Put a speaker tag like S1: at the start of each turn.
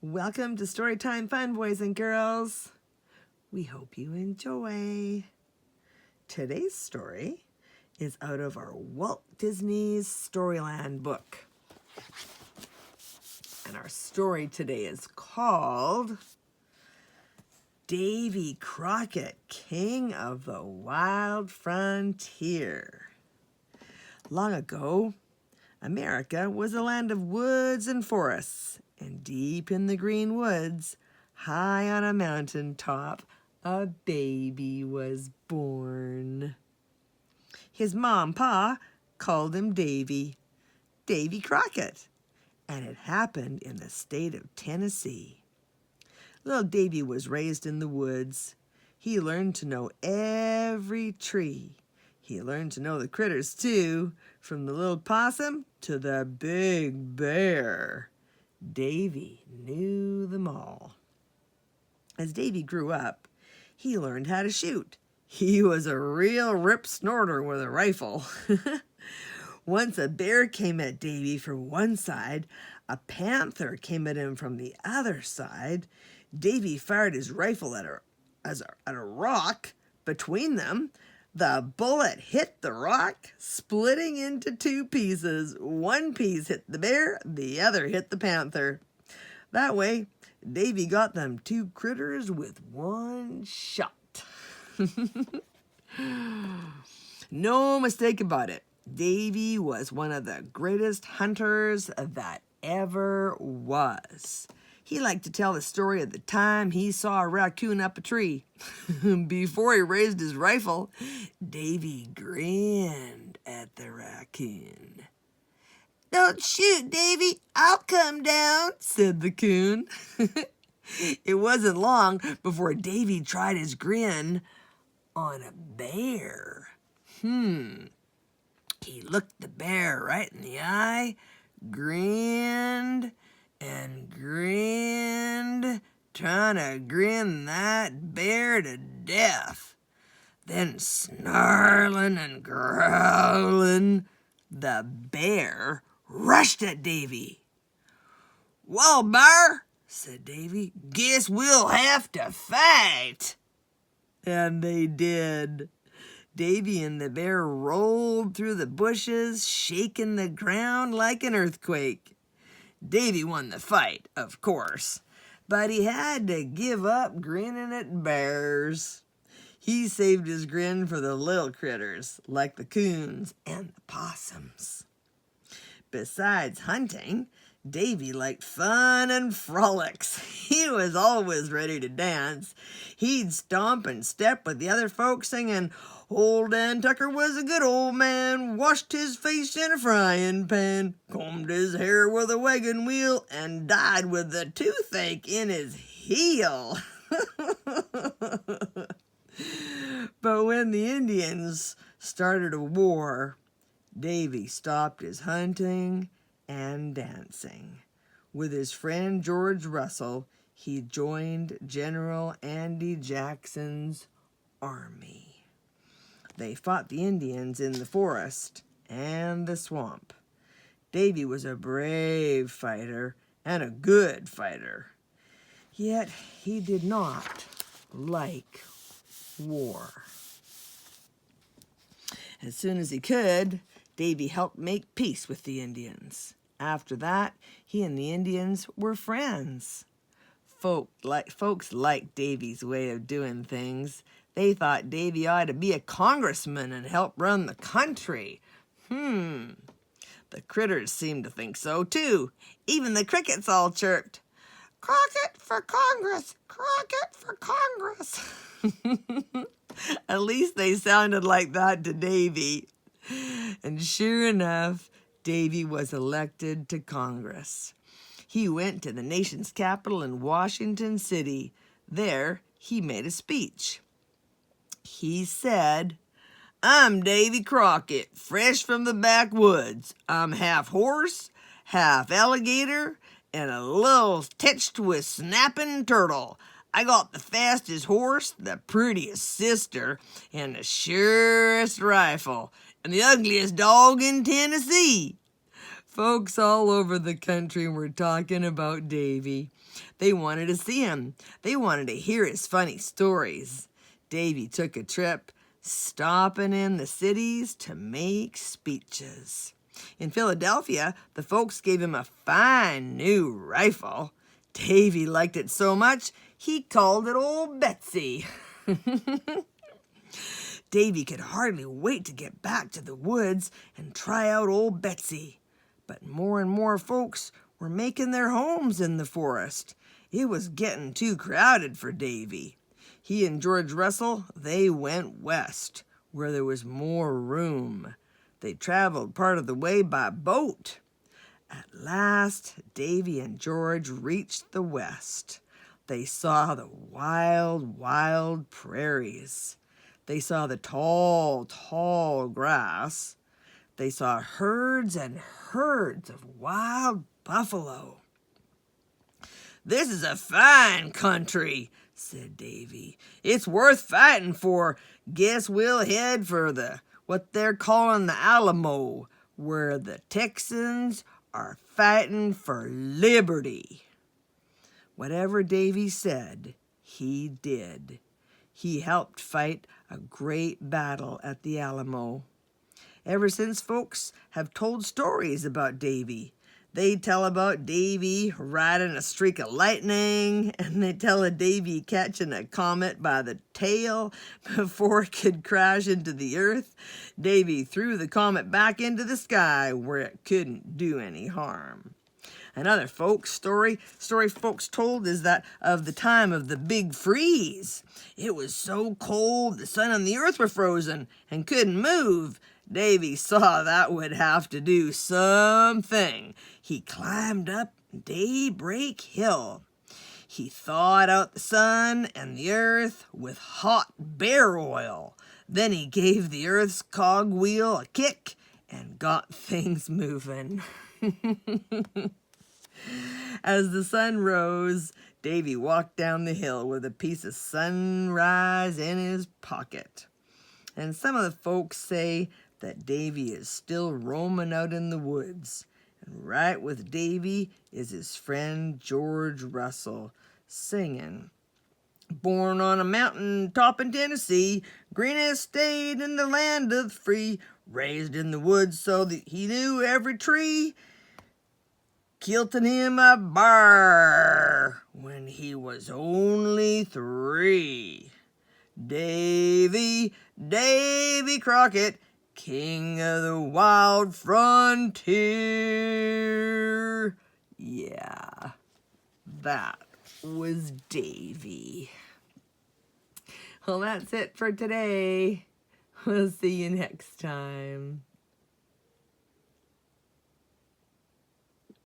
S1: Welcome to Storytime Fun, boys and girls. We hope you enjoy. Today's story is out of our Walt Disney's Storyland book. And our story today is called Davy Crockett, King of the Wild Frontier. Long ago, America was a land of woods and forests, and deep in the green woods, high on a mountain top, a baby was born. His mom and pa called him Davy Crockett, and it happened in the state of Tennessee. Little Davy was raised in the woods. He learned to know every tree. He learned to know the critters too, from the little possum to the big bear. Davy knew them all. As Davy grew up, he learned how to shoot. He was a real rip snorter with a rifle. Once a bear came at Davy from one side, a panther came at him from the other side. Davy fired his rifle at a rock between them. The bullet hit the rock, splitting into two pieces. One piece hit the bear, the other hit the panther. That way, Davy got them two critters with one shot. No mistake about it. Davy was one of the greatest hunters that ever was. He liked to tell the story of the time he saw a raccoon up a tree. Before he raised his rifle, Davy grinned at the raccoon. "Don't shoot, Davy, I'll come down," said the coon. It wasn't long before Davy tried his grin on a bear. He looked the bear right in the eye, grinned and grinned, trying to grin that bear to death. Then snarling and growling, the bear rushed at Davy. "Well, bear," said Davy, "guess we'll have to fight." And they did. Davy and the bear rolled through the bushes, shaking the ground like an earthquake. Davy won the fight, of course, but he had to give up grinning at bears. He saved his grin for the little critters, like the coons and the possums. Besides hunting, Davy liked fun and frolics. He was always ready to dance. He'd stomp and step with the other folks singing, "Old Dan Tucker was a good old man, washed his face in a frying pan, combed his hair with a wagon wheel, and died with a toothache in his heel." But when the Indians started a war, Davy stopped his hunting and dancing. With his friend George Russell, he joined General Andy Jackson's army. They fought the Indians in the forest and the swamp. Davy was a brave fighter and a good fighter. Yet he did not like war. As soon as he could, Davy helped make peace with the Indians. After that, he and the Indians were friends. Folks liked Davy's way of doing things. They thought Davy ought to be a congressman and help run the country. The critters seemed to think so too. Even the crickets all chirped, "Crockett for Congress! Crockett for Congress!" At least they sounded like that to Davy. And sure enough, Davy was elected to Congress. He went to the nation's capital in Washington City. There, he made a speech. He said, "I'm Davy Crockett, fresh from the backwoods. I'm half horse, half alligator, and a little touched with snapping turtle. I got the fastest horse, the prettiest sister, and the surest rifle, and the ugliest dog in Tennessee. Folks all over the country were talking about Davy. They wanted to see him. They wanted to hear his funny stories. Davy took a trip, stopping in the cities to make speeches. In Philadelphia, the folks gave him a fine new rifle. Davy liked it so much, he called it Old Betsy. Davy could hardly wait to get back to the woods and try out Old Betsy. But more and more folks were making their homes in the forest. It was getting too crowded for Davy. He and George Russell, they went west, where there was more room. They traveled part of the way by boat. At last, Davy and George reached the west. They saw the wild, wild prairies. They saw the tall, tall grass. They saw herds and herds of wild buffalo. "This is a fine country," said Davy. "It's worth fighting for. Guess we'll head for what they're calling the Alamo, where the Texans are fighting for liberty." Whatever Davy said, he did. He helped fight a great battle at the Alamo. Ever since, folks have told stories about Davy. They tell about Davy riding a streak of lightning, and they tell of Davy catching a comet by the tail before it could crash into the earth. Davy threw the comet back into the sky where it couldn't do any harm. Another story folks told is that of the time of the big freeze. It was so cold the sun and the earth were frozen and couldn't move. Davy saw that would have to do something. He climbed up Daybreak Hill. He thawed out the sun and the earth with hot bear oil. Then he gave the earth's cogwheel a kick and got things moving. As the sun rose, Davy walked down the hill with a piece of sunrise in his pocket. And some of the folks say that Davy is still roaming out in the woods. And right with Davy is his friend George Russell, singing, "Born on a mountain top in Tennessee, greenest state in the land of the free, raised in the woods so that he knew every tree, kilting him a bar when he was only 3. Davy, Davy Crockett, king of the wild frontier." Yeah, that was Davy. Well, that's it for today. We'll see you next time.